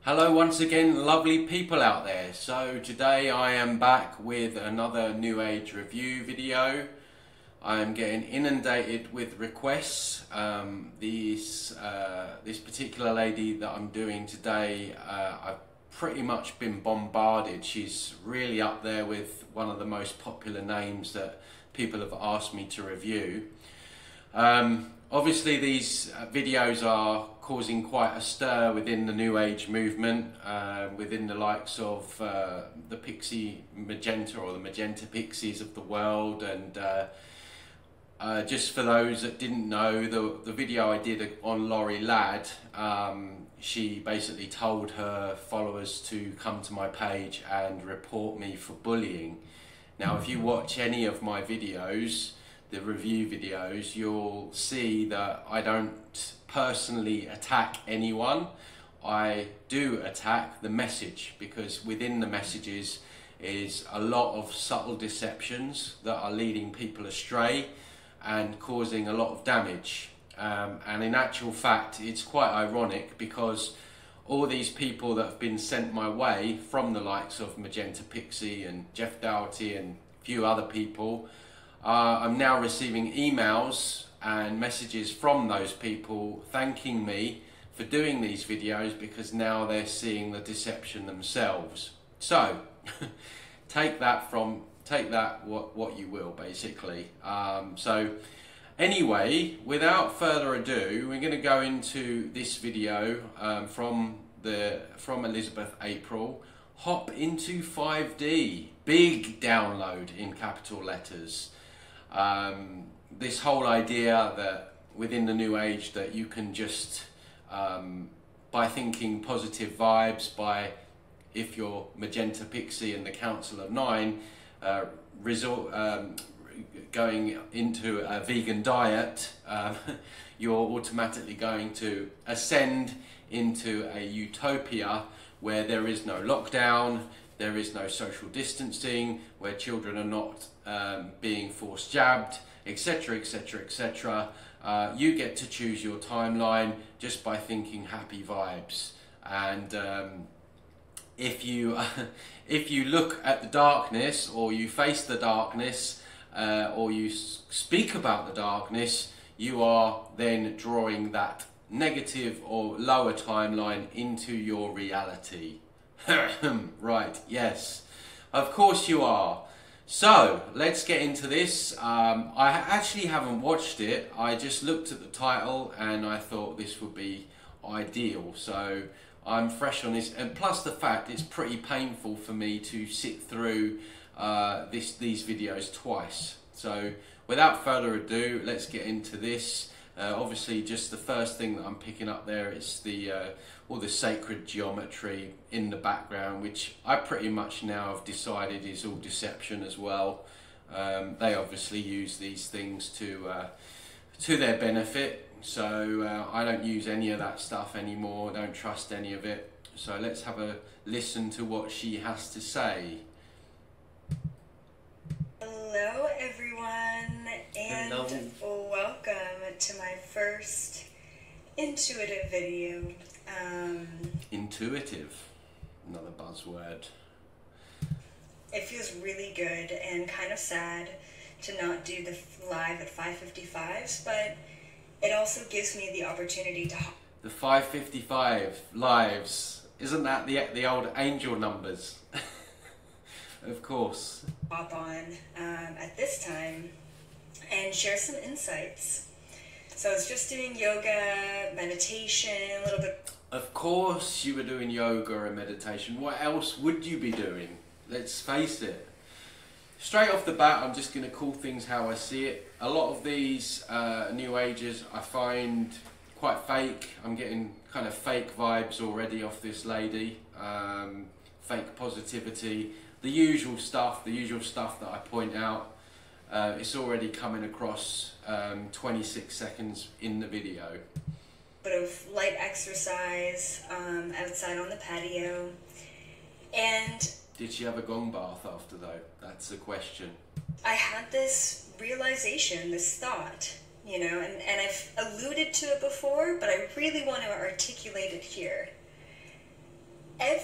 Hello once again, lovely people out there. So today I am back with another New Age review video. I am getting inundated with requests. This particular lady that I'm doing today, I've pretty much been bombarded. She's really up there with one of the most popular names that people have asked me to review. Obviously these videos are causing quite a stir within the New Age movement, within the likes of the Pixie Magenta or the Magenta Pixies of the world. And just for those that didn't know, the video I did on Laurie Ladd, she basically told her followers to come to my page and report me for bullying. Now if you watch any of my videos, the review videos, you'll see that I don't personally attack anyone. I do attack the message, because within the messages is a lot of subtle deceptions that are leading people astray and causing a lot of damage. And in actual fact, it's quite ironic, because all these people that have been sent my way from the likes of Magenta Pixie and Jeff Dougherty and a few other people, I'm now receiving emails and messages from those people thanking me for doing these videos, because now they're seeing the deception themselves. So take that what you will, basically. So anyway, without further ado, we're going to go into this video from Elizabeth April. Hop into 5D, big download in capital letters. This whole idea that within the New Age that you can just, by thinking positive vibes, if you're Magenta Pixie and the Council of Nine, going into a vegan diet, you're automatically going to ascend into a utopia where there is no lockdown, there is no social distancing, where children are not being forced jabbed, etc, etc, etc. You get to choose your timeline just by thinking happy vibes. And if you look at the darkness, or you face the darkness, or you speak about the darkness, you are then drawing that negative or lower timeline into your reality. Right, yes, of course you are. So let's get into this. I actually haven't watched it. I just looked at the title and I thought this would be ideal. So I'm fresh on this, and plus the fact it's pretty painful for me to sit through these videos twice. So without further ado, let's get into this. Obviously, just the first thing that I'm picking up there is all the sacred geometry in the background, which I pretty much now have decided is all deception as well. They obviously use these things to their benefit, so I don't use any of that stuff anymore. I don't trust any of it. So let's have a listen to what she has to say. Hello everyone, and welcome to my first intuitive video. Intuitive, another buzzword. It feels really good and kind of sad to not do the live at 5:55, but it also gives me the opportunity to... The 5:55 lives, isn't that the old angel numbers? Of course. Hop on at this time and share some insights. So I was just doing yoga, meditation, a little bit. Of course you were doing yoga and meditation. What else would you be doing? Let's face it. Straight off the bat, I'm just going to call things how I see it. A lot of these New Agers I find quite fake. I'm getting kind of fake vibes already off this lady. Fake positivity. The usual stuff that I point out, it's already coming across 26 seconds in the video. Bit of light exercise outside on the patio. And did she have a gong bath after though? That's the question. I had this realization, this thought, you know, and I've alluded to it before, but I really want to articulate it here.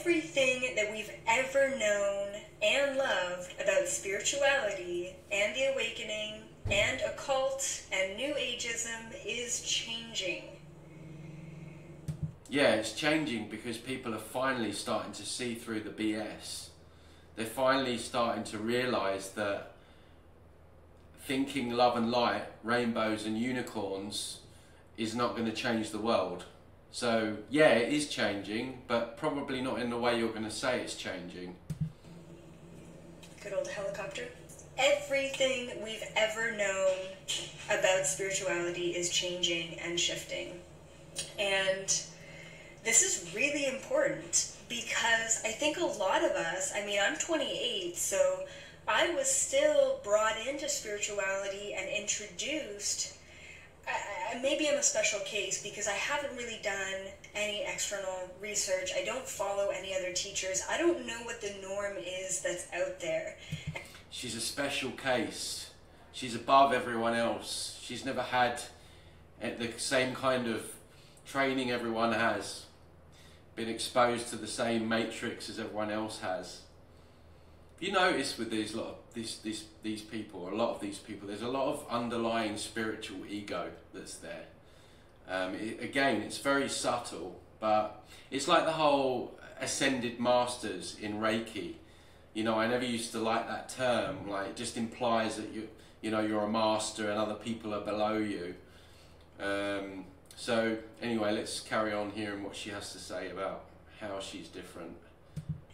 everything that we've ever known and loved about spirituality and the awakening and occult and New Ageism is changing. Yeah, it's changing because people are finally starting to see through the BS. They're finally starting to realise that thinking love and light, rainbows and unicorns is not going to change the world. So yeah, it is changing, but probably not in the way you're going to say it's changing. Good old helicopter. Everything we've ever known about spirituality is changing and shifting. And this is really important because I think a lot of us, I mean, I'm 28, so I was still brought into spirituality and introduced. Maybe I'm a special case because I haven't really done any external research. I don't follow any other teachers. I don't know what the norm is that's out there. She's a special case. She's above everyone else. She's never had the same kind of training everyone has. Been exposed to the same matrix as everyone else has. You notice with these people, a lot of these people, there's a lot of underlying spiritual ego that's there. Again, it's very subtle, but it's like the whole ascended masters in Reiki. You know, I never used to like that term. Like, it just implies that you're a master and other people are below you. So anyway, let's carry on hearing what she has to say about how she's different.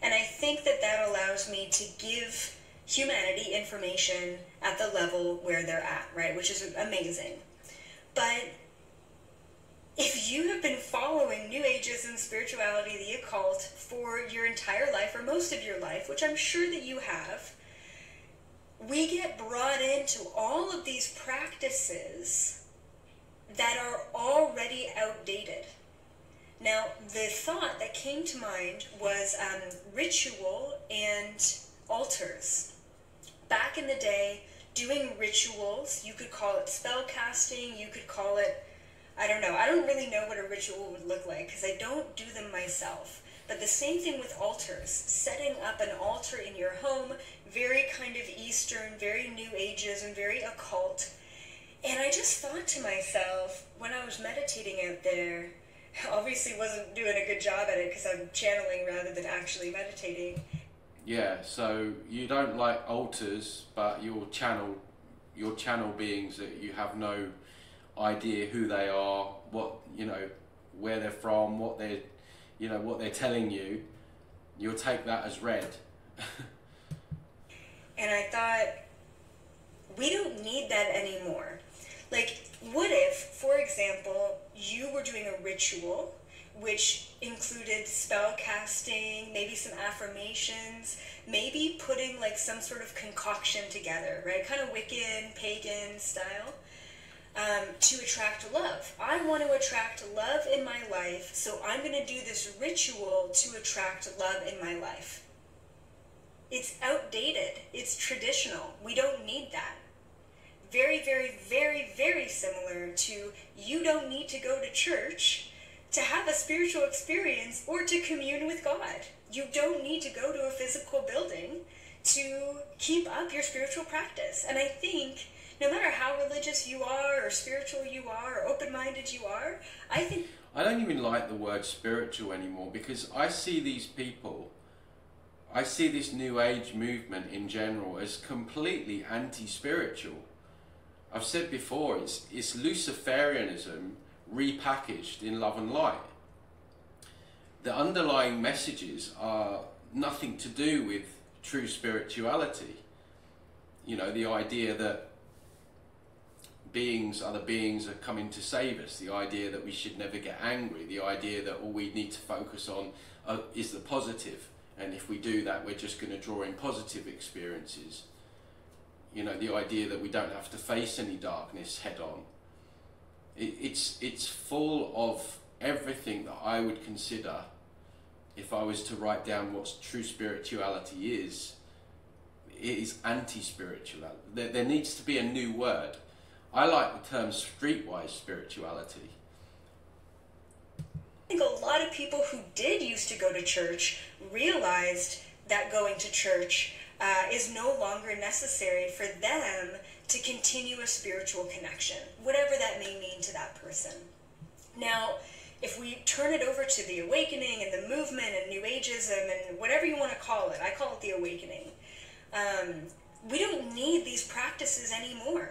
And I think that that allows me to give humanity information at the level where they're at, right? Which is amazing. But if you have been following New Ageism, spirituality, the occult for your entire life, or most of your life, which I'm sure that you have, we get brought into all of these practices that are already outdated. Now, the thought that came to mind was ritual and altars. Back in the day, doing rituals, you could call it spell casting, you could call it, I don't know. I don't really know what a ritual would look like because I don't do them myself. But the same thing with altars. Setting up an altar in your home, very kind of Eastern, very New Ages, and very occult. And I just thought to myself, when I was meditating out there, obviously wasn't doing a good job at it because I'm channeling rather than actually meditating. Yeah, so you don't like altars, but you'll channel beings that you have no idea who they are, what, where they're from, what they're telling you. You'll take that as read. And I thought, we don't need that anymore. Like, what if, for example, you were doing a ritual which included spell casting, maybe some affirmations, maybe putting like some sort of concoction together, right? Kind of Wiccan, pagan style, to attract love. I want to attract love in my life, so I'm going to do this ritual to attract love in my life. It's outdated. It's traditional. We don't need that. Very, very, very, very similar to you don't need to go to church to have a spiritual experience or to commune with God. You don't need to go to a physical building to keep up your spiritual practice. And I think no matter how religious you are or spiritual you are or open-minded you are, I don't even like the word spiritual anymore because I see these people, I see this New Age movement in general as completely anti-spiritual. I've said before, it's Luciferianism repackaged in love and light. The underlying messages are nothing to do with true spirituality. The idea that other beings are coming to save us, the idea that we should never get angry, the idea that all we need to focus on is the positive, and if we do that, we're just going to draw in positive experiences. The idea that we don't have to face any darkness head on. It's full of everything that I would consider, if I was to write down what true spirituality is, it is anti-spirituality. There needs to be a new word. I like the term streetwise spirituality. think a lot of people who did used to go to church realized that going to church is no longer necessary for them to continue a spiritual connection, whatever that may mean to that person. Now, if we turn it over to the awakening and the movement and New Ageism and whatever you want to call it, I call it the awakening, we don't need these practices anymore.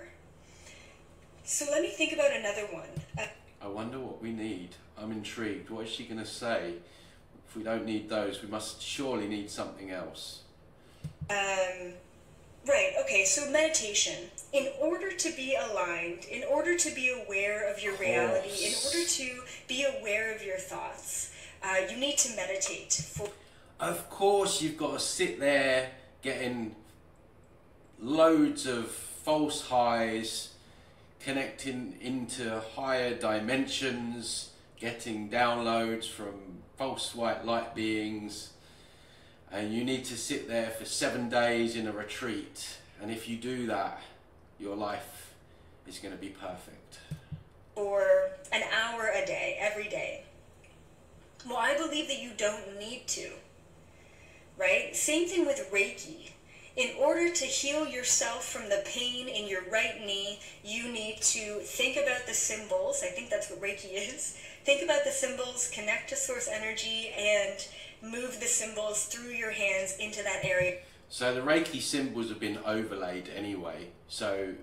So let me think about another one. I wonder what we need. I'm intrigued. What is she going to say? If we don't need those, we must surely need something else. Right, okay, so meditation. In order to be aligned, in order to be aware of your reality, in order to be aware of your thoughts, you need to meditate. Of course, you've got to sit there getting loads of false highs, connecting into higher dimensions, getting downloads from false white light beings, and you need to sit there for 7 days in a retreat, and if you do that, your life is going to be perfect. Or an hour a day, every day. Well, I believe that you don't need to, right? Same thing with Reiki. In order to heal yourself from the pain in your right knee, you need to think about the symbols. I think that's what Reiki is. Think about the symbols, connect to source energy, and move the symbols through your hands into that area. So the Reiki symbols have been overlaid anyway. So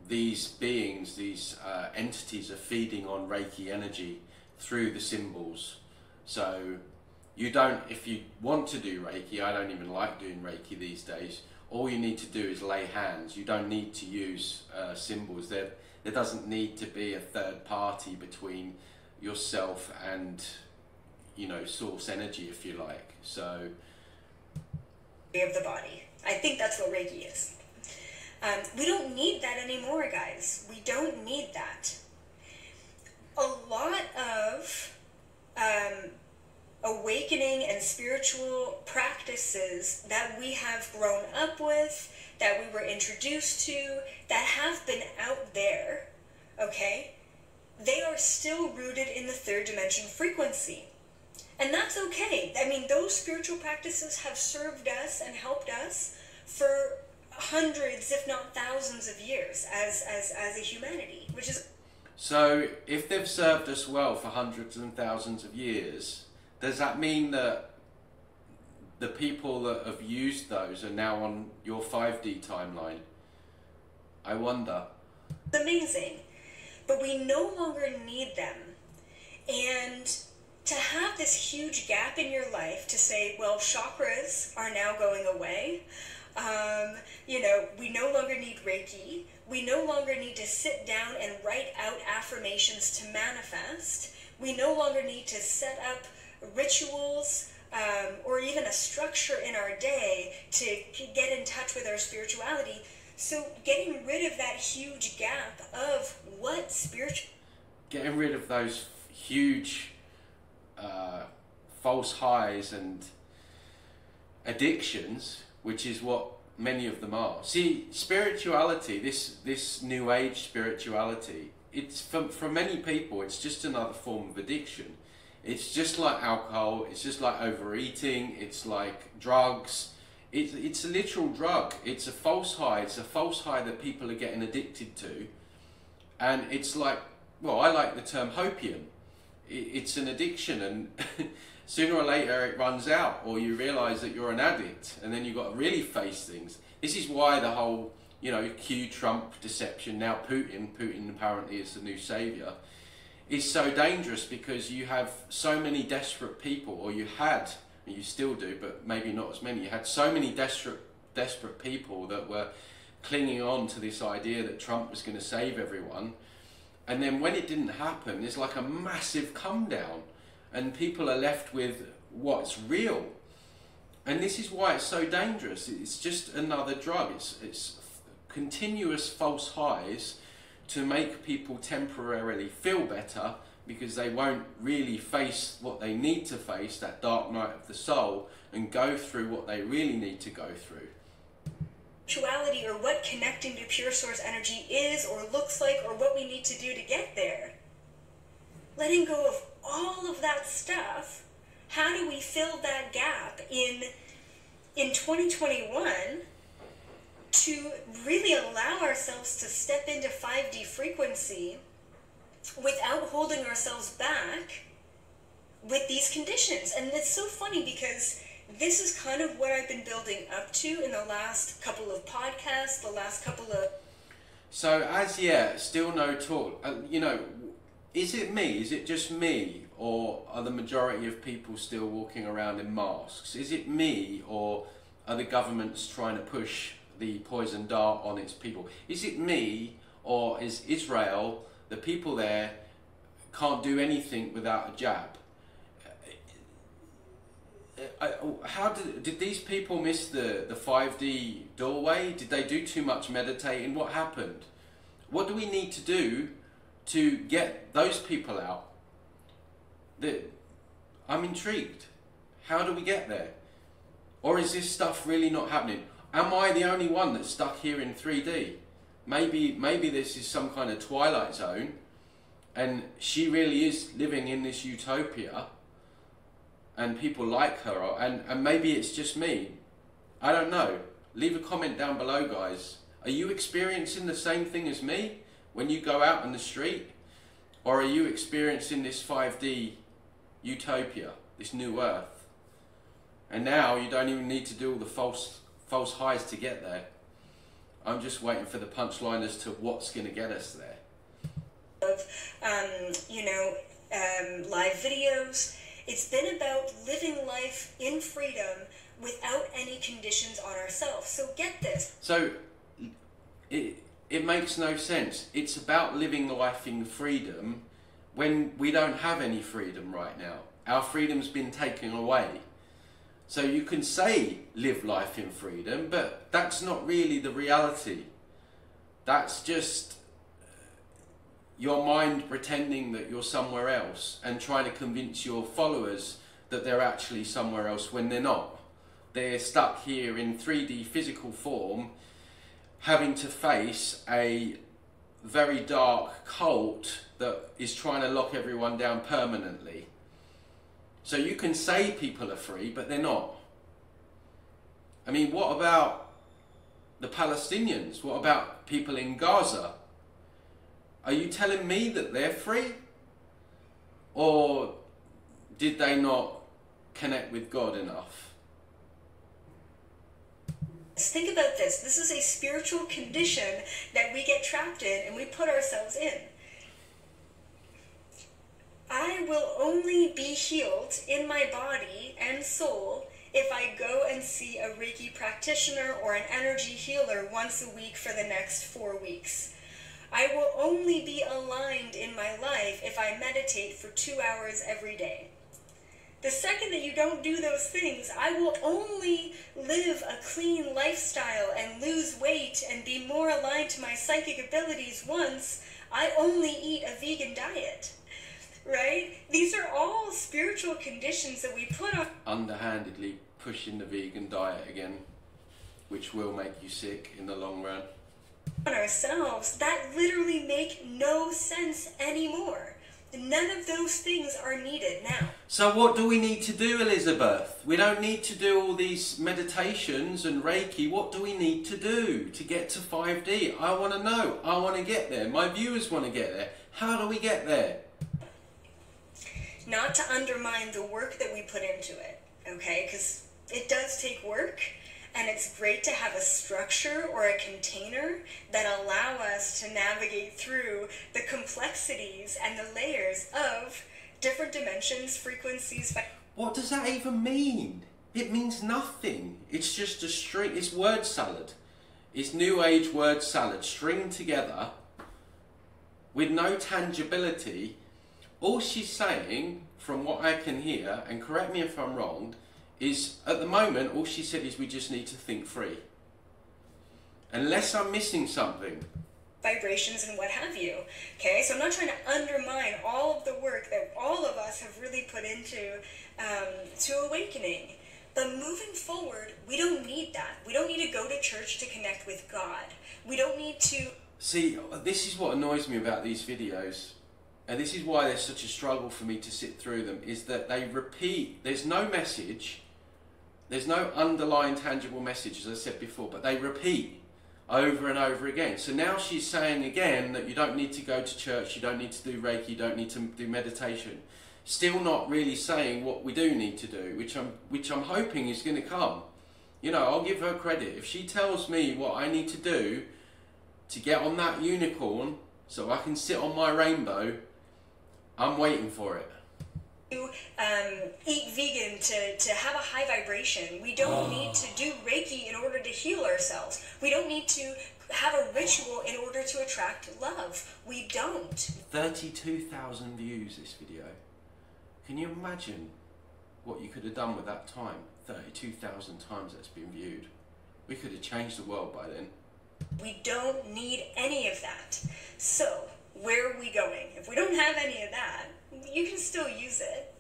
these beings, these entities are feeding on Reiki energy through the symbols. So you don't, if you want to do Reiki, I don't even like doing Reiki these days, all you need to do is lay hands. You don't need to use symbols. There doesn't need to be a third party between yourself and, you know, source energy, if you like. So of the body. I think that's what Reiki is. We don't need that anymore, guys. We don't need that. A lot of awakening and spiritual practices that we have grown up with, that we were introduced to, that have been out there, okay, they are still rooted in the third dimension frequency. And that's okay. I mean, those spiritual practices have served us and helped us for hundreds, if not thousands of years as a humanity, which is... So if they've served us well for hundreds and thousands of years, does that mean that the people that have used those are now on your 5D timeline? I wonder. It's amazing. But we no longer need them. And to have this huge gap in your life to say, well, chakras are now going away. You know, we no longer need Reiki. We no longer need to sit down and write out affirmations to manifest. We no longer need to set up rituals or even a structure in our day to get in touch with our spirituality. So getting rid of that huge gap of what spiritual... Getting rid of those huge false highs and addictions, which is what many of them are. See, spirituality, this new age spirituality, it's for many people, it's just another form of addiction. It's just like alcohol, it's just like overeating, it's like drugs. It's a literal drug. It's a false high. It's a false high that people are getting addicted to. And it's like, well, I like the term hopium. It's an addiction, and sooner or later it runs out, or you realize that you're an addict, and then you've got to really face things. This is why the whole, you know, Q Trump deception, now Putin apparently is the new savior, is so dangerous, because you have so many desperate people, or you had, and you still do, but maybe not as many. You had so many desperate people that were clinging on to this idea that Trump was going to save everyone. And then when it didn't happen, there's like a massive come down, and people are left with what's real. And this is why it's so dangerous. It's just another drug. It's continuous false highs to make people temporarily feel better, because they won't really face what they need to face, that dark night of the soul, and go through what they really need to go through. Spirituality, or what connecting to pure source energy is or looks like, or what we need to do to get there. Letting go of all of that stuff, how do we fill that gap in 2021 to really allow ourselves to step into 5D frequency without holding ourselves back with these conditions? And it's so funny because this is kind of what I've been building up to in the last couple of podcasts, the last couple of... So as yet, still no talk. You know, is it me? Is it just me? Or are the majority of people still walking around in masks? Is it me, or are the governments trying to push the poison dart on its people? Is it me, or is Israel, the people there, can't do anything without a jab? How did these people miss the 5D doorway? Did they do too much meditating? What happened? What do we need to do to get those people out? I'm intrigued. How do we get there? Or is this stuff really not happening? Am I the only one that's stuck here in 3D? Maybe this is some kind of twilight zone and she really is living in this utopia and people like her, and maybe it's just me. I don't know. Leave a comment down below, guys. Are you experiencing the same thing as me when you go out on the street? Or are you experiencing this 5D utopia, this new earth? And now you don't even need to do all the false highs to get there. I'm just waiting for the punchline as to what's going to get us there. Live videos. It's been about living life in freedom without any conditions on ourselves. So get this. So it makes no sense. It's about living life in freedom when we don't have any freedom right now. Our freedom's been taken away. So you can say live life in freedom, but that's not really the reality. That's just your mind pretending that you're somewhere else and trying to convince your followers that they're actually somewhere else when they're not. They're stuck here in 3D physical form, having to face a very dark cult that is trying to lock everyone down permanently. So you can say people are free, but they're not. I mean, what about the Palestinians? What about people in Gaza? Are you telling me that they're free? Or did they not connect with God enough? Think about this. This is a spiritual condition that we get trapped in and we put ourselves in. I will only be healed in my body and soul if I go and see a Reiki practitioner or an energy healer once a week for the next 4 weeks. I will only be aligned in my life if I meditate for 2 hours every day. The second that you don't do those things, I will only live a clean lifestyle and lose weight and be more aligned to my psychic abilities once I only eat a vegan diet. Right? These are all spiritual conditions that we put on. Underhandedly pushing the vegan diet again, which will make you sick in the long run. On ourselves that literally make no sense anymore. None of those things are needed now. So what do we need to do, Elizabeth? We don't need to do all these meditations and Reiki. What do we need to do to get to 5D? I want to know. I want to get there. My viewers want to get there. How do we get there? Not to undermine the work that we put into it, okay? Because it does take work, and it's great to have a structure or a container that allow us to navigate through the complexities and the layers of different dimensions, frequencies. What does that even mean? It means nothing. It's just a string. It's word salad. It's New Age word salad stringed together with no tangibility. All she's saying, from what I can hear, and correct me if I'm wrong, is at the moment all she said is we just need to think free. Unless I'm missing something. Vibrations and what have you. Okay, so I'm not trying to undermine all of the work that all of us have really put into to awakening. But moving forward, we don't need that. We don't need to go to church to connect with God. We don't need to... See, this is what annoys me about these videos. and this is why there's such a struggle for me to sit through them, is that they repeat, there's no message, there's no underlying tangible message, as I said before, but they repeat over and over again. So now she's saying again that you don't need to go to church, you don't need to do Reiki, you don't need to do meditation. Still not really saying what we do need to do, which I'm hoping is going to come. You know, I'll give her credit. If she tells me what I need to do to get on that unicorn so I can sit on my rainbow, I'm waiting for it. Eat vegan to have a high vibration. We don't need to do Reiki in order to heal ourselves. We don't need to have a ritual in order to attract love. We don't. 32,000 views this video. Can you imagine what you could have done with that time? 32,000 times that's been viewed. We could have changed the world by then. We don't need any of that. So, where are we going? If we don't have any of that, you can still use it.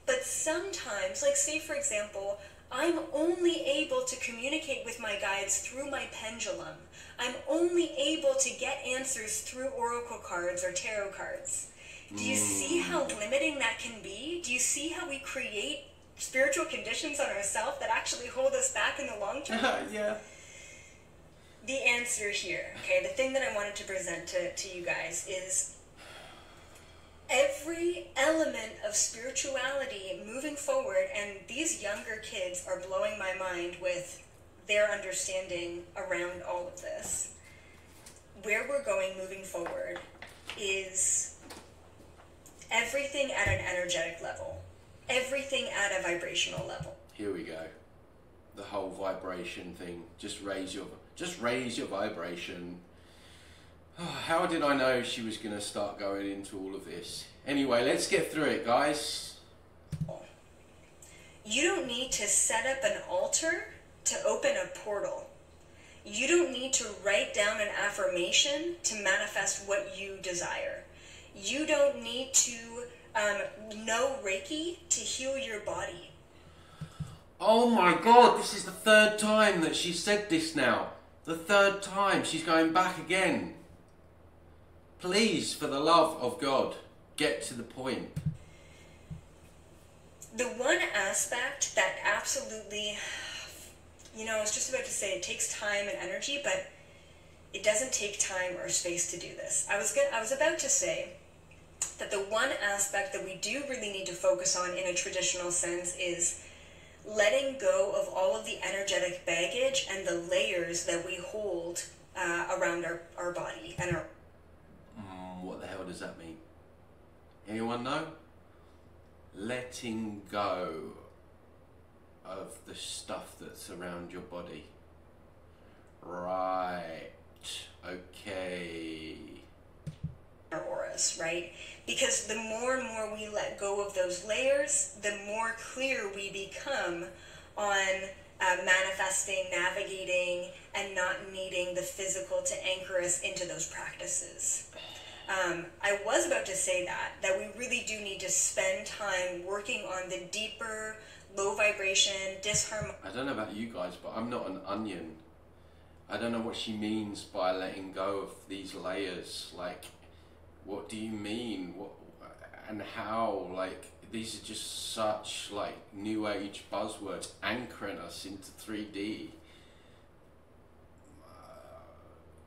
But sometimes, like say for example, I'm only able to communicate with my guides through my pendulum. I'm only able to get answers through oracle cards or tarot cards. Do you see how limiting that can be? Do you see how we create spiritual conditions on ourselves that actually hold us back in the long term? Yeah. The answer here, okay, the thing that I wanted to present to you guys is every element of spirituality moving forward, and these younger kids are blowing my mind with their understanding around all of this. Where we're going moving forward is everything at an energetic level, everything at a vibrational level. Here we go. The whole vibration thing. Just raise your vibration. Oh, how did I know she was going to start going into all of this? Anyway, let's get through it, guys. You don't need to set up an altar to open a portal. You don't need to write down an affirmation to manifest what you desire. You don't need to know Reiki to heal your body. Oh my God, this is the third time that she said this now. The third time. She's going back again. Please, for the love of God, get to the point. The one aspect that absolutely, you know, I was just about to say it takes time and energy, but it doesn't take time or space to do this. I was about to say that the one aspect that we do really need to focus on in a traditional sense is letting go of all of the energetic baggage and the layers that we hold around our body and our... What the hell does that mean? Anyone know? Letting go of the stuff that's around your body. Right. Okay. Our auras, right? Because the more and more we let go of those layers, the more clear we become on manifesting, navigating, and not needing the physical to anchor us into those practices. I was about to say that we really do need to spend time working on the deeper, low vibration, disharmonic... I don't know about you guys, but I'm not an onion. I don't know what she means by letting go of these layers. Like, what do you mean? What and how? Like, these are just such like new age buzzwords anchoring us into 3D.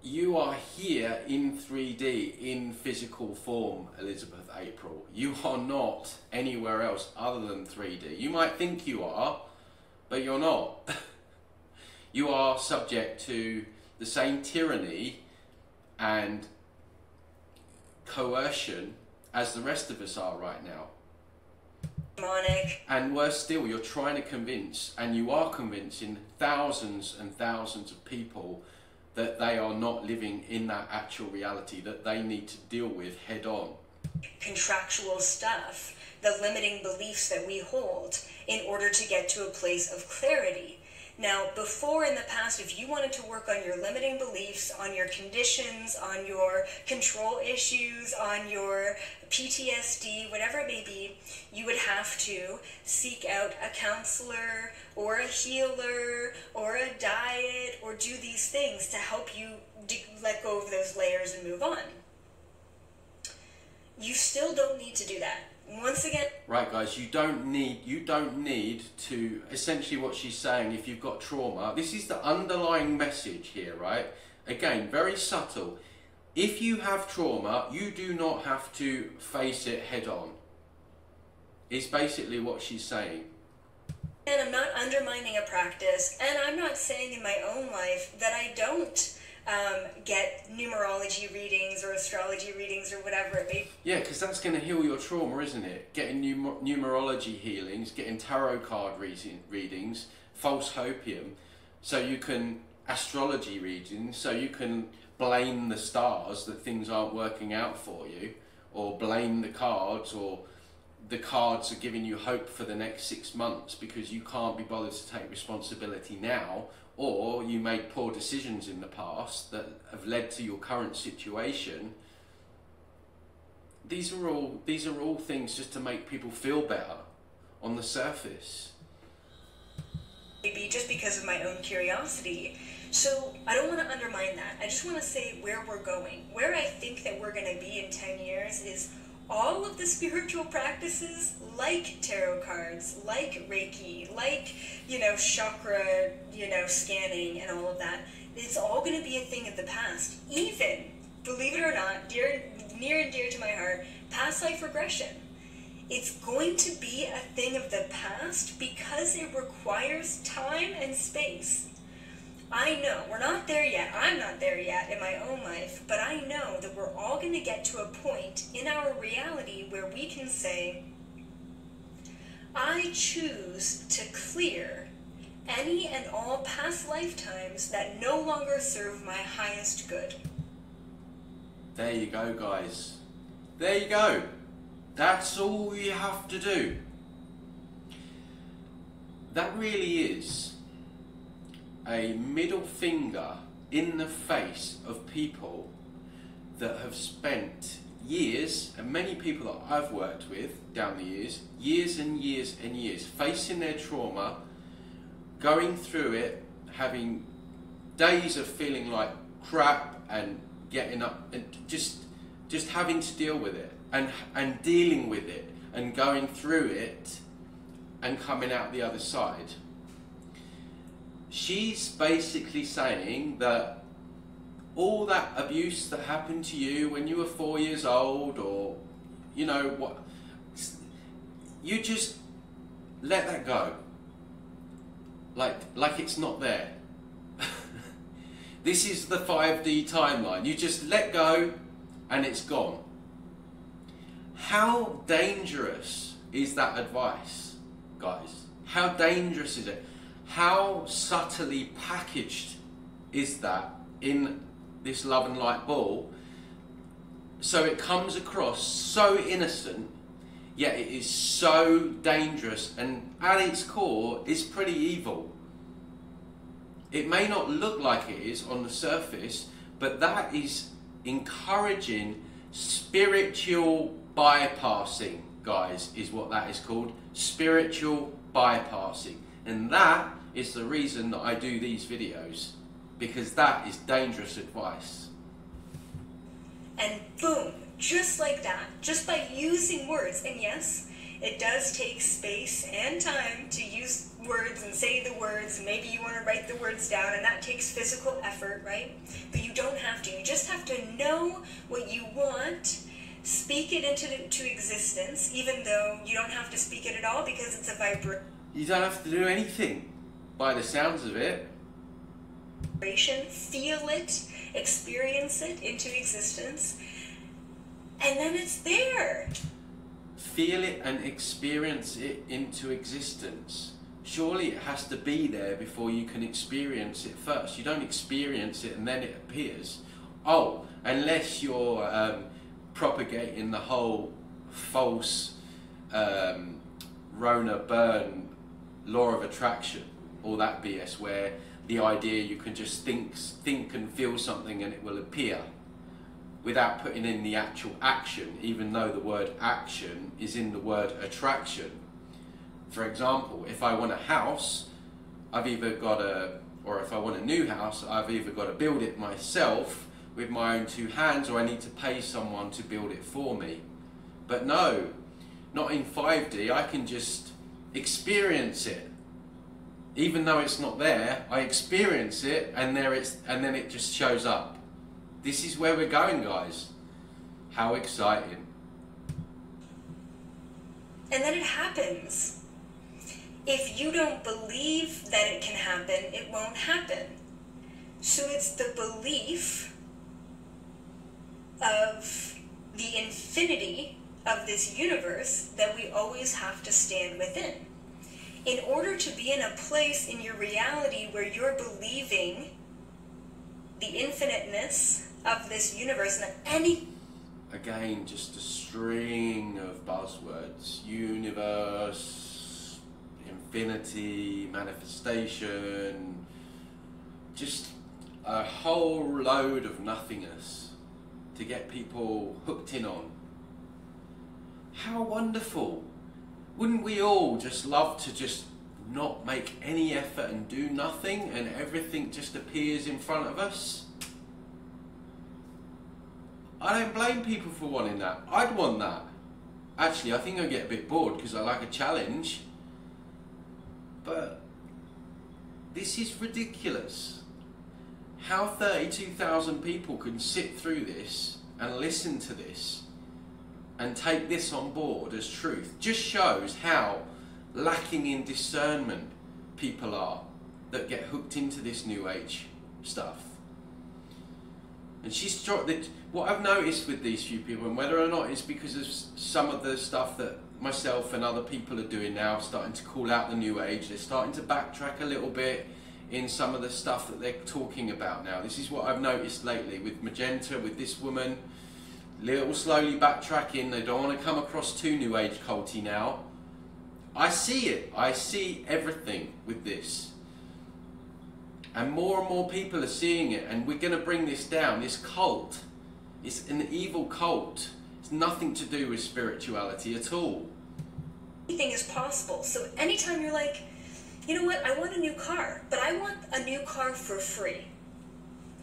You are here in 3D, in physical form, Elizabeth April. You are not anywhere else other than 3D. You might think you are, but you're not. You are subject to the same tyranny and coercion as the rest of us are right now. And worse still, you're trying to convince, and you are convincing thousands and thousands of people that they are not living in that actual reality that they need to deal with head on. Contractual stuff, the limiting beliefs that we hold in order to get to a place of clarity. Now, before in the past, if you wanted to work on your limiting beliefs, on your conditions, on your control issues, on your PTSD, whatever it may be, you would have to seek out a counselor or a healer or a diet or do these things to help you let go of those layers and move on. You still don't need to do that. Once again, right, guys, you don't need to, essentially what she's saying, if you've got trauma, this is the underlying message here, right? Again, very subtle. If you have trauma, you do not have to face it head on. Is basically what she's saying. and I'm not undermining a practice, and I'm not saying in my own life that I don't get numerology readings or astrology readings or whatever it may be. Yeah, because that's going to heal your trauma, isn't it? Getting numerology healings, getting tarot card readings, false hopium, so you can, astrology readings, so you can blame the stars that things aren't working out for you, or blame the cards, or the cards are giving you hope for the next 6 months because you can't be bothered to take responsibility now, or you made poor decisions in the past that have led to your current situation. These are all things just to make people feel better on the surface. Maybe just because of my own curiosity. So I don't want to undermine that. I just want to say where we're going. Where I think that we're going to be in 10 years is all of the spiritual practices, like tarot cards, like Reiki, like, chakra, scanning and all of that, it's all going to be a thing of the past. Even, believe it or not, near and dear to my heart, past life regression. It's going to be a thing of the past because it requires time and space. I know, we're not there yet, I'm not there yet in my own life, but I know that we're all going to get to a point in our reality where we can say, I choose to clear any and all past lifetimes that no longer serve my highest good. There you go, guys. There you go. That's all you have to do. That really is a middle finger in the face of people that have spent years, and many people that I've worked with down the years and years and years, facing their trauma, going through it, having days of feeling like crap and getting up and just having to deal with it and dealing with it and going through it and coming out the other side. She's basically saying that all that abuse that happened to you when you were 4 years old, or what, you just let that go. Like it's not there. This is the 5D timeline. You just let go and it's gone. How dangerous is that advice, guys? How dangerous is it? How subtly packaged is that in this love and light ball? So it comes across so innocent, yet it is so dangerous, and at its core is pretty evil. It may not look like it is on the surface, but that is encouraging spiritual bypassing, guys, is what that is called. Spiritual bypassing. And that is the reason that I do these videos, because that is dangerous advice. And boom, just like that, just by using words, and yes, it does take space and time to use words and say the words. Maybe you want to write the words down, and that takes physical effort, right? But you don't have to. You just have to know what you want, speak it into existence, even though you don't have to speak it at all because it's a vibration. You don't have to do anything, by the sounds of it. Feel it, experience it into existence, and then it's there. Feel it and experience it into existence. Surely it has to be there before you can experience it first. You don't experience it and then it appears. Oh, unless you're propagating the whole false Rona Byrne law of attraction, all that BS, where the idea you can just think and feel something and it will appear without putting in the actual action, even though the word action is in the word attraction. For example, if I want a house, I've either got or if I want a new house, I've either got to build it myself with my own two hands, or I need to pay someone to build it for me. But no, not in 5D. I can just experience it. Even though it's not there, I experience it, and and then it just shows up. This is where we're going, guys. How exciting. And then it happens. If you don't believe that it can happen, it won't happen. So it's the belief of the infinity of this universe that we always have to stand within. In order to be in a place in your reality where you're believing the infiniteness of this universe and any... Again, just a string of buzzwords. Universe, infinity, manifestation, just a whole load of nothingness to get people hooked in on. How wonderful! Wouldn't we all just love to just not make any effort and do nothing, and everything just appears in front of us? I don't blame people for wanting that. I'd want that. Actually, I think I'd get a bit bored because I like a challenge. But this is ridiculous. How 32,000 people can sit through this and listen to this and take this on board as truth just shows how lacking in discernment people are that get hooked into this new age stuff. And what I've noticed with these few people, and whether or not it's because of some of the stuff that myself and other people are doing now, starting to call out the new age, they're starting to backtrack a little bit in some of the stuff that they're talking about now. This is what I've noticed lately with Magenta, with this woman, little slowly backtracking. They don't want to come across too new age culty now. I see it. I see everything with this. And more people are seeing it, and we're going to bring this down. This cult, it's an evil cult. It's nothing to do with spirituality at all. Anything is possible. So anytime you're like, you know what, I want a new car, but I want a new car for free.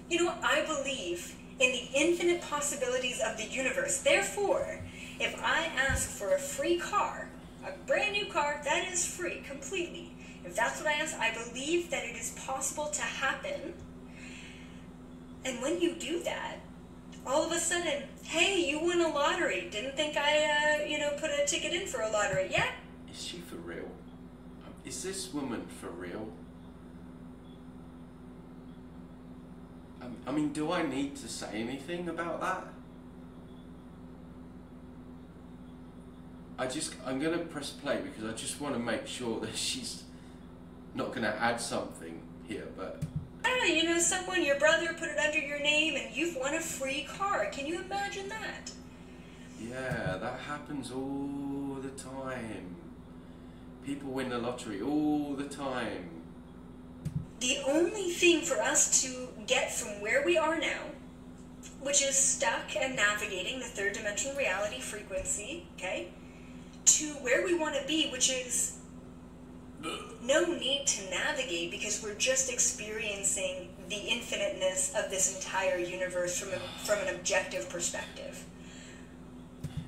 You know what, I believe in the infinite possibilities of the universe. Therefore, if I ask for a free car, a brand new car, that is free completely. If that's what I ask, I believe that it is possible to happen. And when you do that, all of a sudden, hey, you won a lottery. Didn't think I, put a ticket in for a lottery. Yeah? Is she for real? Is this woman for real? I mean, do I need to say anything about that? I'm going to press play because I just want to make sure that she's not going to add something here, but... someone, your brother put it under your name and you've won a free car. Can you imagine that? Yeah, that happens all the time. People win the lottery all the time. The only thing for us to get from where we are now, which is stuck and navigating the third dimensional reality frequency, okay, to where we want to be, which is no need to navigate because we're just experiencing the infiniteness of this entire universe from an objective perspective.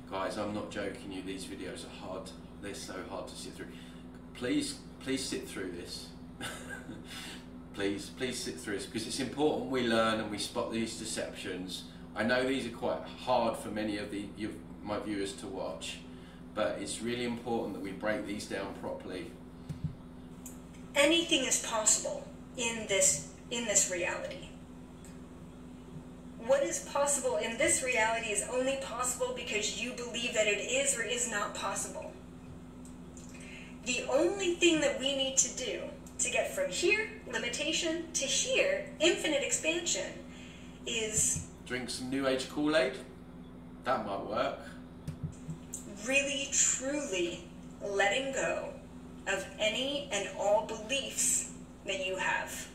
Guys, I'm not joking you, these videos are hard. They're so hard to sit through. Please sit through this. please sit through this because it's important we learn and we spot these deceptions. I know these are quite hard for many of my viewers to watch, but it's really important that we break these down properly. Anything is possible in this reality. What is possible in this reality is only possible because you believe that it is or is not possible. The only thing that we need to do to get from here, limitation, to here, infinite expansion, is... Drink some New Age Kool-Aid? That might work. Really, truly letting go of any and all beliefs that you have.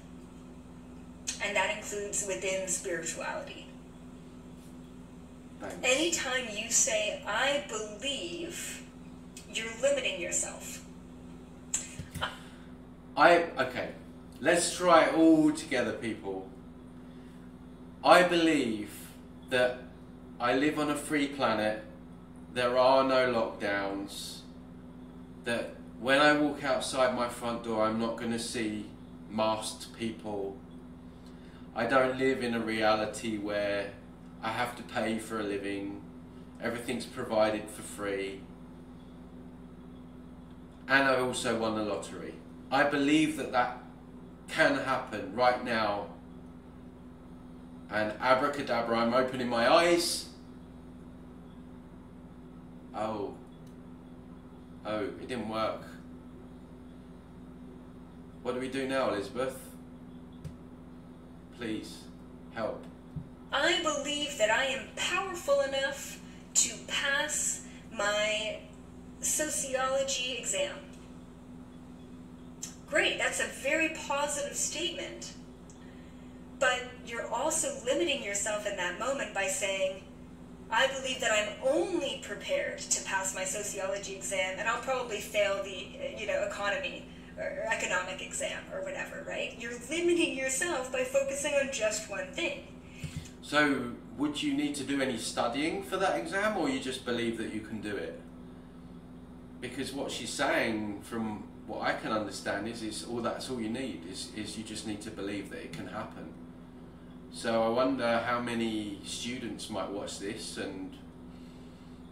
And that includes within spirituality. Thanks. Anytime you say, I believe, you're limiting yourself. Okay, let's try it all together, people. I believe that I live on a free planet there are no lockdowns, that when I walk outside my front door I'm not going to see masked people. I don't live in a reality where I have to pay for a living, everything's provided for free, and I also won the lottery. I believe that that can happen right now, and abracadabra, I'm opening my eyes. Oh, it didn't work. What do we do now, Elizabeth? Please, help. I believe that I am powerful enough to pass my sociology exam. Great, that's a very positive statement. But you're also limiting yourself in that moment by saying, I believe that I'm only prepared to pass my sociology exam, and I'll probably fail the, economy or economic exam or whatever, right? You're limiting yourself by focusing on just one thing. So, would you need to do any studying for that exam, or you just believe that you can do it? Because what she's saying, from what I can understand, is that's all you need, is you just need to believe that it can happen. So I wonder how many students might watch this, and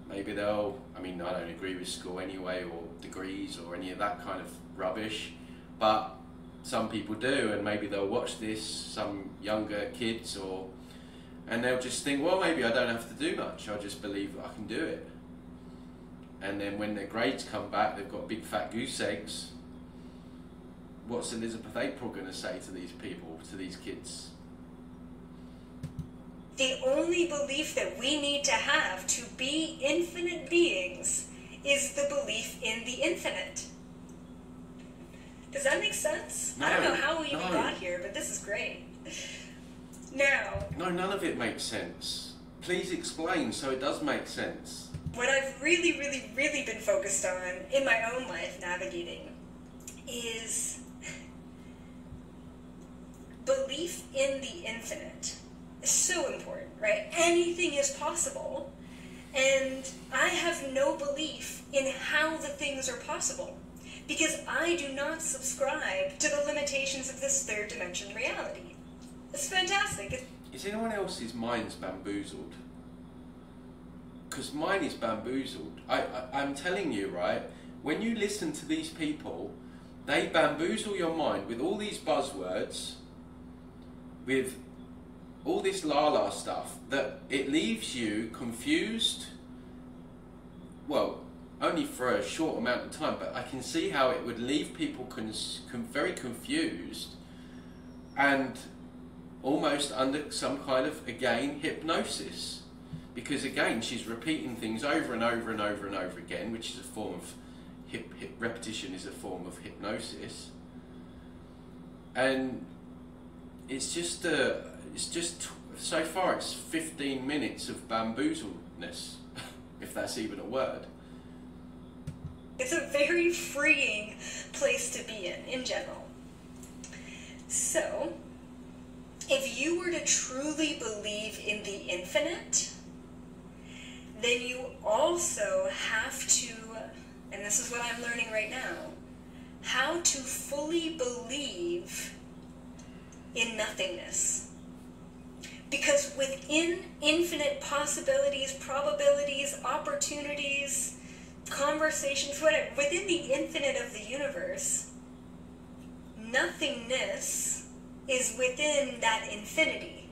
maybe they'll, I don't agree with school anyway, or degrees or any of that kind of rubbish, but some people do, and maybe they'll watch this, some younger kids, and they'll just think, well, maybe I don't have to do much, I just believe that I can do it. And then when their grades come back, they've got big fat goose eggs. What's Elizabeth April going to say to these people, to these kids? The only belief that we need to have to be infinite beings is the belief in the infinite. Does that make sense? No, I don't know how we even got here, but this is great. Now... No, none of it makes sense. Please explain so it does make sense. What I've really, really, really been focused on in my own life navigating is belief in the infinite. Is so important, right? Anything is possible, and I have no belief in how the things are possible, because I do not subscribe to the limitations of this third dimension reality. It's fantastic. Is anyone else's mind's bamboozled? Because mine is bamboozled. I'm telling you, right, when you listen to these people, they bamboozle your mind with all these buzzwords, with all this la-la stuff, that it leaves you confused. Well, only for a short amount of time, but I can see how it would leave people very confused and almost under some kind of, again, hypnosis. Because again, she's repeating things over and over and over and over again, which is a form of repetition is a form of hypnosis. And it's just so far it's 15 minutes of bamboozledness, if that's even a word. It's a very freeing place to be in general. So, if you were to truly believe in the infinite, then you also have to, and this is what I'm learning right now, how to fully believe in nothingness. Because within infinite possibilities, probabilities, opportunities, conversations, whatever, within the infinite of the universe, nothingness is within that infinity.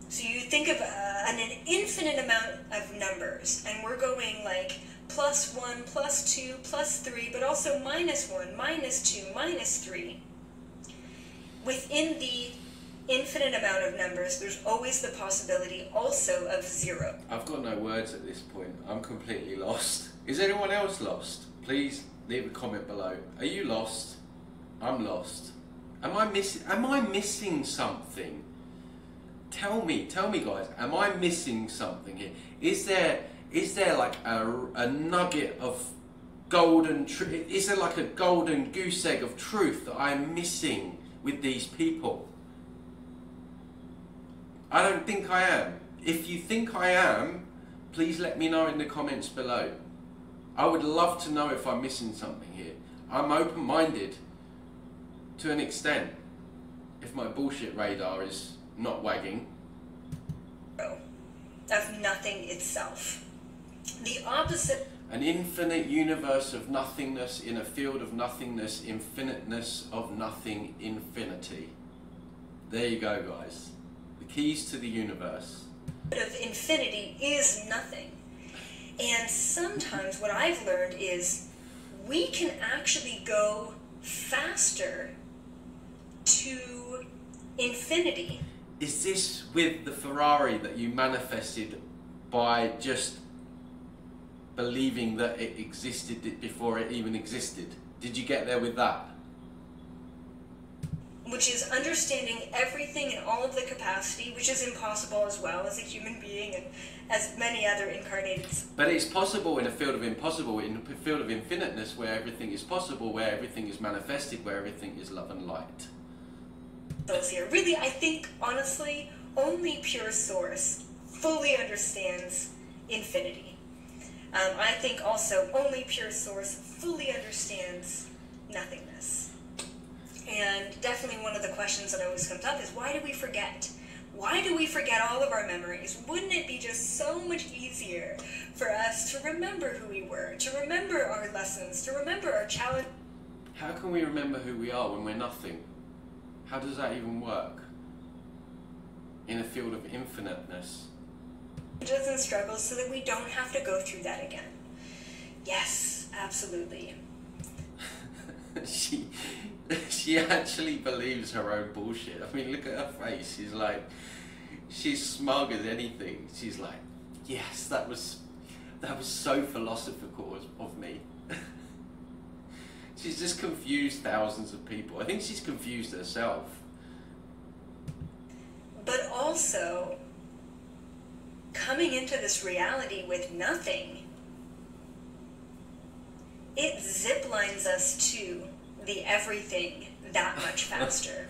So you think of an infinite amount of numbers, and we're going like +1, +2, +3, but also -1, -2, -3. Within the infinite amount of numbers, there's always the possibility also of 0. I've got no words at this point. I'm completely lost. Is anyone else lost? Please leave a comment below. Are you lost? I'm lost. Am I missing something? Tell me guys, am I missing something here? Is there like a nugget of golden truth? Is there like a golden goose egg of truth that I'm missing with these people? I don't think I am. If you think I am, please let me know in the comments below. I would love to know if I'm missing something here. I'm open-minded to an extent if my bullshit radar is not wagging. Of nothing itself. The opposite. An infinite universe of nothingness in a field of nothingness, infiniteness of nothing, infinity. There you go, guys. The keys to the universe. Of infinity is nothing. And sometimes what I've learned is we can actually go faster to infinity. Is this with the Ferrari that you manifested by just believing that it existed before it even existed? Did you get there with that? Which is understanding everything in all of the capacity, which is impossible as well as a human being and as many other incarnated. But it's possible in a field of impossible, in a field of infiniteness where everything is possible, where everything is manifested, where everything is love and light. Here. Really, I think, honestly, only pure source fully understands infinity. I think also only pure source fully understands nothingness. And definitely one of the questions that always comes up is, why do we forget? Why do we forget all of our memories? Wouldn't it be just so much easier for us to remember who we were, to remember our lessons, to remember our challenge? How can we remember who we are when we're nothing? How does that even work in a field of infiniteness? And struggles so that we don't have to go through that again. Yes, absolutely. She actually believes her own bullshit. I mean, look at her face. She's smug as anything. She's like, yes, that was so philosophical of me. She's just confused thousands of people. I think she's confused herself. But also, coming into this reality with nothing, it ziplines us to the everything that much faster.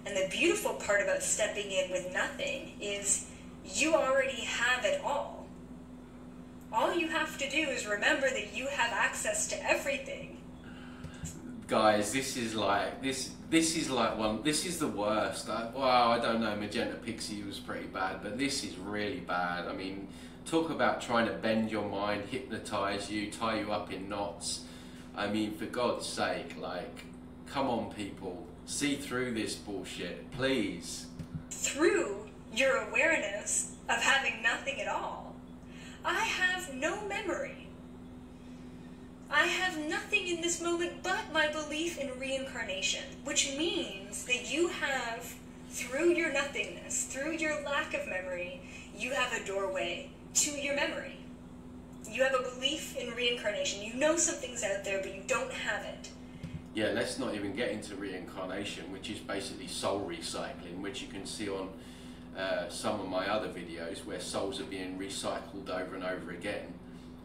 And the beautiful part about stepping in with nothing is you already have it all. All you have to do is remember that you have access to everything. Guys, this is the worst. I don't know, Magenta Pixie was pretty bad, but this is really bad. I mean, talk about trying to bend your mind, hypnotize you, tie you up in knots. I mean, for God's sake, like, come on, people, see through this bullshit, please. Through your awareness of having nothing at all, I have no memory. I have nothing in this moment but my belief in reincarnation, which means that you have, through your nothingness, through your lack of memory, you have a doorway to your memory. You have a belief in reincarnation. You know something's out there, but you don't have it. Yeah, let's not even get into reincarnation, which is basically soul recycling, which you can see on some of my other videos where souls are being recycled over and over again.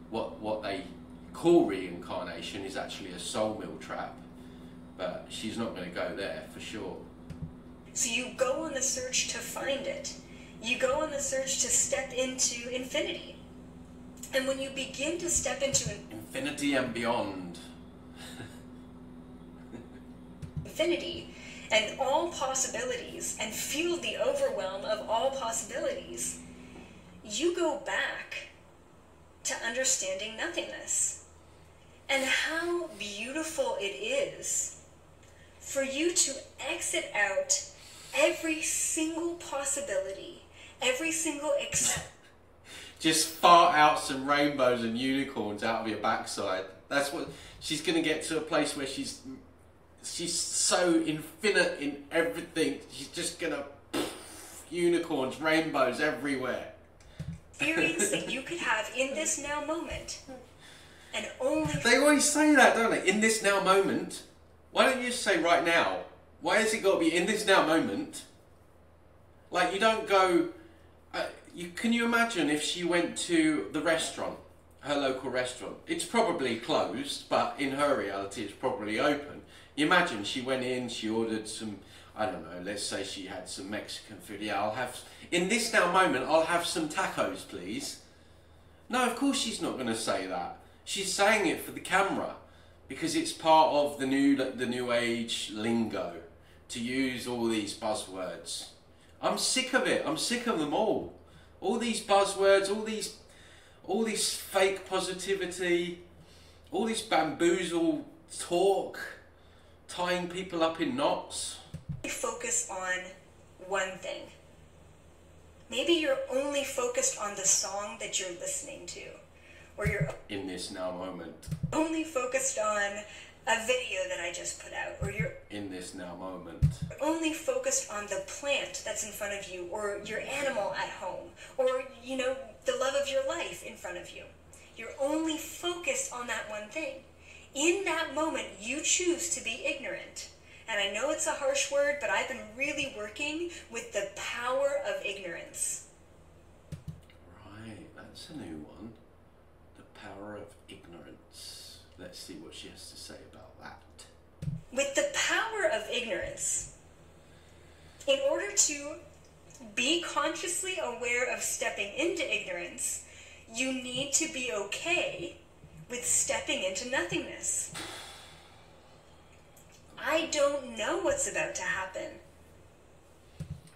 What they call reincarnation is actually a soul mill trap, but she's not going to go there for sure. So you go on the search to find it. You go on the search to step into infinity. And when you begin to step into infinity and beyond, infinity and all possibilities, and feel the overwhelm of all possibilities, you go back to understanding nothingness. And how beautiful it is for you to exit out every single possibility, every single just fart out some rainbows and unicorns out of your backside. That's what she's going to get to, a place where she's so infinite in everything. She's just going to unicorns, rainbows everywhere. Experience that you could have in this now moment. And only they always say that, don't they? In this now moment. Why don't you just say right now? Why has it got to be in this now moment? Like, you don't go... can you imagine if she went to the restaurant, her local restaurant? It's probably closed, but in her reality it's probably open. You imagine she went in, she ordered some, I don't know, let's say she had some Mexican food. Yeah, in this now moment, I'll have some tacos, please. No, of course she's not going to say that. She's saying it for the camera because it's part of the new age lingo to use all these buzzwords. I'm sick of it. I'm sick of them all. All these buzzwords, all this fake positivity, all this bamboozle talk, tying people up in knots. Focus on one thing. Maybe you're only focused on the song that you're listening to, or you're in this now moment. Only focused on a video that I just put out, or you're in this now moment. Only focused on the plant that's in front of you, or your animal at home, or, you know, the love of your life in front of you. You're only focused on that one thing. In that moment, you choose to be ignorant. And I know it's a harsh word, but I've been really working with the power of ignorance. Right, that's a new one. The power of ignorance. Let's see what she has to say about that. With the power of ignorance, in order to be consciously aware of stepping into ignorance, you need to be okay with stepping into nothingness. I don't know what's about to happen.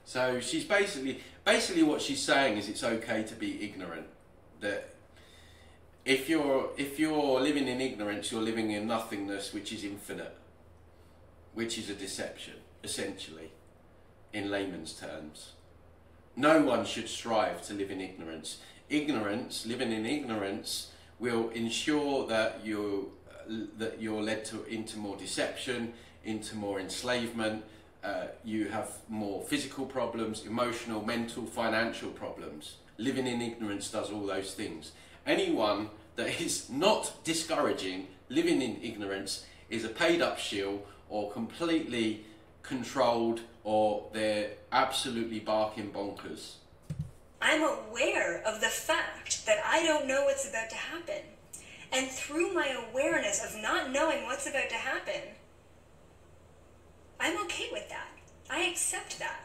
So she's basically what she's saying is it's okay to be ignorant. That if you're living in ignorance, you're living in nothingness, which is infinite, which is a deception, essentially, in layman's terms. No one should strive to live in ignorance. Living in ignorance, will ensure that you're led into more deception, into more enslavement. You have more physical problems, emotional, mental, financial problems. Living in ignorance does all those things. Anyone that is not discouraging living in ignorance is a paid up shield or completely controlled, or they're absolutely barking bonkers. I'm aware of the fact that I don't know what's about to happen. And through my awareness of not knowing what's about to happen, I'm okay with that. I accept that.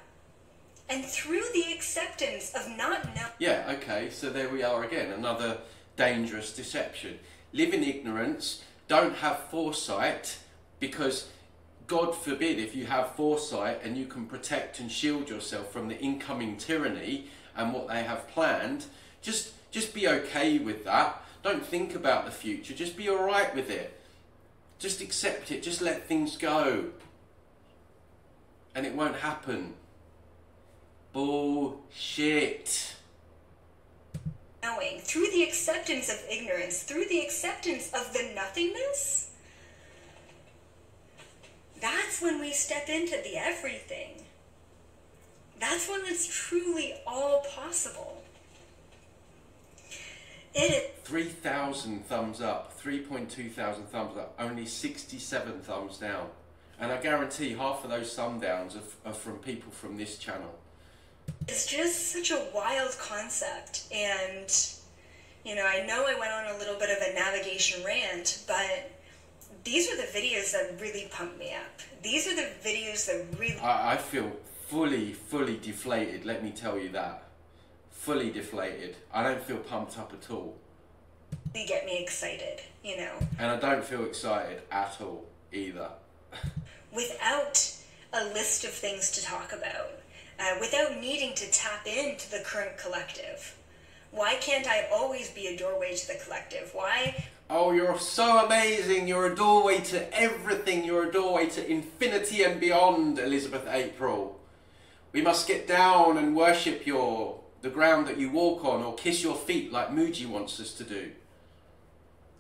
And through the acceptance of not knowing... Yeah, okay, so there we are again, another dangerous deception. Live in ignorance, don't have foresight, because God forbid if you have foresight and you can protect and shield yourself from the incoming tyranny and what they have planned, just be okay with that. Don't think about the future, just be alright with it. Just accept it, just let things go. And it won't happen. Bullshit. Knowing, through the acceptance of ignorance, through the acceptance of the nothingness, that's when we step into the everything. That's when it's truly all possible. It is 3,000 thumbs up, 3.2 thousand thumbs up, only 67 thumbs down. And I guarantee half of those thumb downs are from people from this channel. It's just such a wild concept, and you know I went on a little bit of a navigation rant, but these are the videos that really pump me up. These are the videos that really... I feel fully deflated, let me tell you that. Fully deflated. I don't feel pumped up at all. They get me excited, you know. And I don't feel excited at all, either. Without a list of things to talk about. Without needing to tap into the current collective. Why can't I always be a doorway to the collective? Why? Oh, you're so amazing. You're a doorway to everything. You're a doorway to infinity and beyond, Elizabeth April. We must get down and worship the ground that you walk on, or kiss your feet like Muji wants us to do.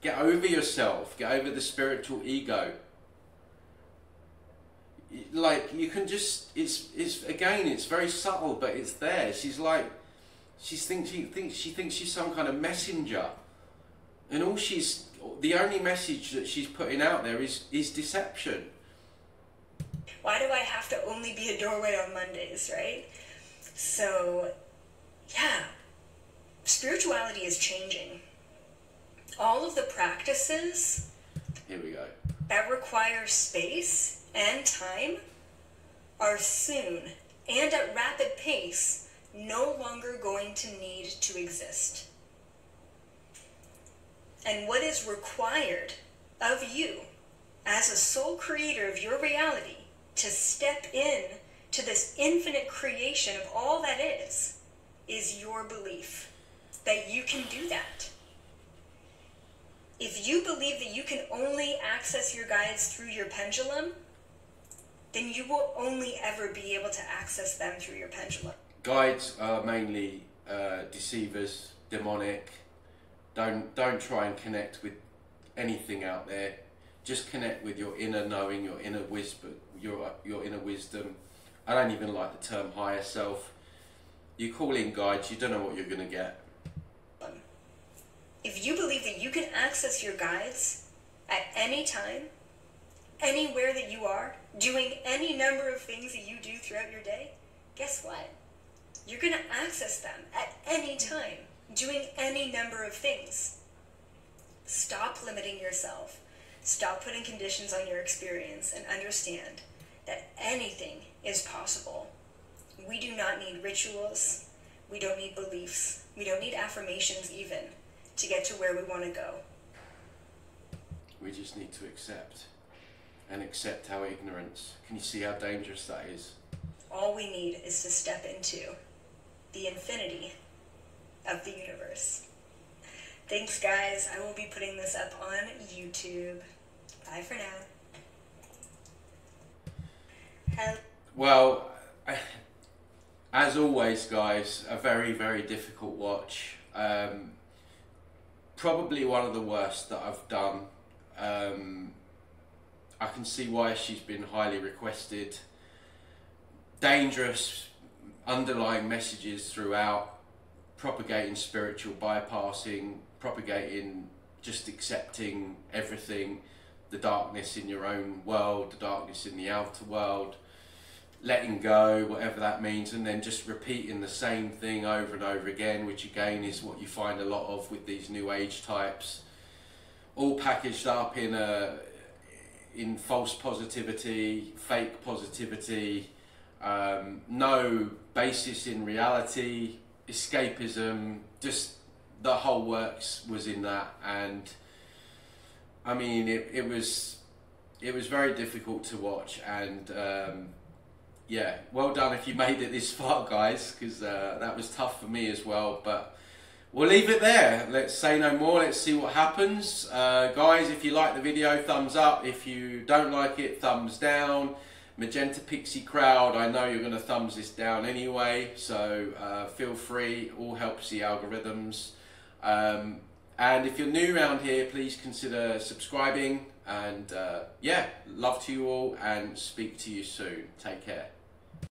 Get over yourself. Get over the spiritual ego. Like, you can just, it's very subtle, but it's there. She's like, she thinks she's some kind of messenger, and the only message that she's putting out there is deception. Why do I have to only be a doorway on Mondays, right? So, yeah, spirituality is changing. All of the practices, here we go, that require space and time are soon and at rapid pace no longer going to need to exist. and what is required of you as a sole creator of your reality to step in to this infinite creation of all that is your belief that you can do that. If you believe that you can only access your guides through your pendulum, then you will only ever be able to access them through your pendulum. Guides are mainly deceivers, demonic. Don't try and connect with anything out there. Just connect with your inner knowing, your inner wisdom, your inner wisdom. I don't even like the term higher self. You call in guides, you don't know what you're going to get. If you believe that you can access your guides at any time, anywhere that you are, doing any number of things that you do throughout your day, guess what? You're going to access them at any time, doing any number of things. Stop limiting yourself. Stop putting conditions on your experience and understand that anything is possible. We do not need rituals. We don't need beliefs. We don't need affirmations even to get to where we want to go. We just need to accept our ignorance. Can you see how dangerous that is? All we need is to step into the infinity of the universe. Thanks, guys. I will be putting this up on YouTube. Bye for now. Well, as always, guys, a very, very difficult watch. Probably one of the worst that I've done. I can see why she's been highly requested. Dangerous underlying messages throughout, propagating spiritual bypassing, propagating just accepting everything, the darkness in your own world, the darkness in the outer world, letting go, whatever that means, and then just repeating the same thing over and over again, which again is what you find a lot of with these new age types, all packaged up in false positivity, fake positivity, no basis in reality, escapism, just the whole works was in that. And I mean, it was very difficult to watch. And yeah, well done if you made it this far, guys, because that was tough for me as well. But we'll leave it there. Let's say no more. Let's see what happens. Guys, if you like the video, thumbs up. If you don't like it, thumbs down. Magenta Pixie crowd, I know you're going to thumbs this down anyway, so feel free. All helps the algorithms. And if you're new around here, please consider subscribing. And yeah, love to you all and speak to you soon. Take care.